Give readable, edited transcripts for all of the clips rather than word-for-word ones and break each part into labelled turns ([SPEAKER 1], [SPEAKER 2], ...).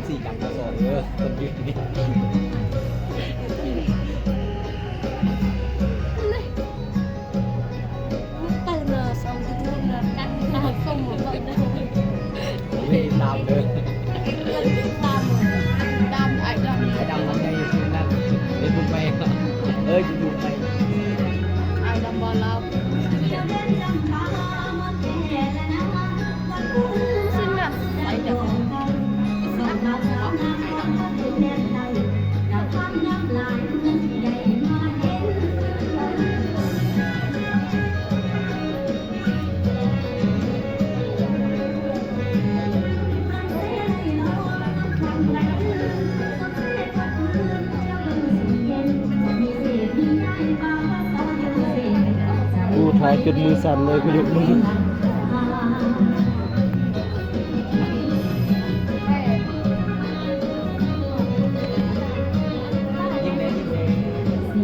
[SPEAKER 1] สี่ดำมาสองคนยืนนี่ไม่ตามเลย
[SPEAKER 2] ดำไอ้ดำ
[SPEAKER 1] ไอ้ดำมันได้อยู่นั่นเล่นบุกไปจะบุกไป
[SPEAKER 2] ไอ้ดำบอลเราซึ่งแบบไปจาก
[SPEAKER 3] กูถ่ายจนมือสั่นเลยกูยกมือ
[SPEAKER 1] ยิ่งเลยยิ่งเลย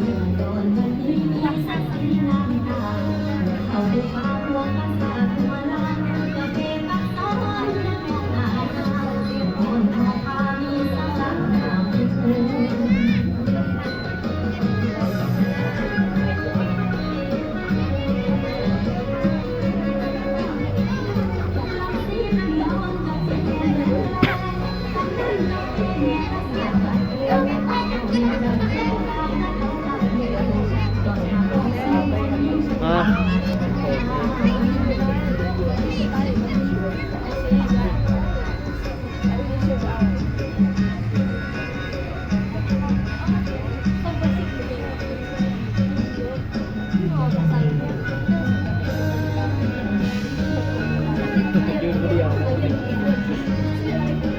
[SPEAKER 1] ยืนคนเดียว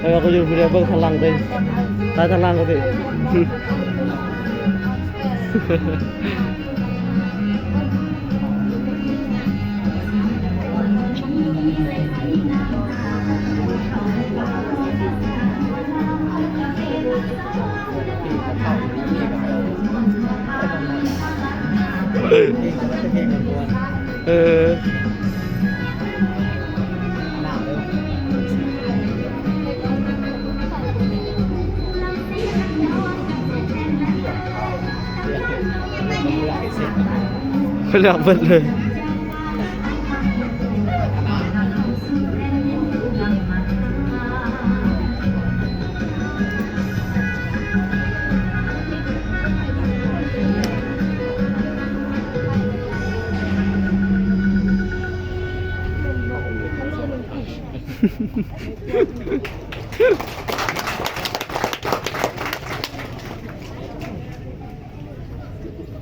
[SPEAKER 3] แล้วก็ยืนคนเดียวเบิ่งทางหลังเลยตายทางหลังก็สิเออไม่อยากเปิดเลย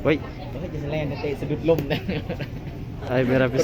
[SPEAKER 3] เฮ้ย
[SPEAKER 1] จะแล่นเตะสะดุดลมเลย
[SPEAKER 3] ไอ้เมราพิซ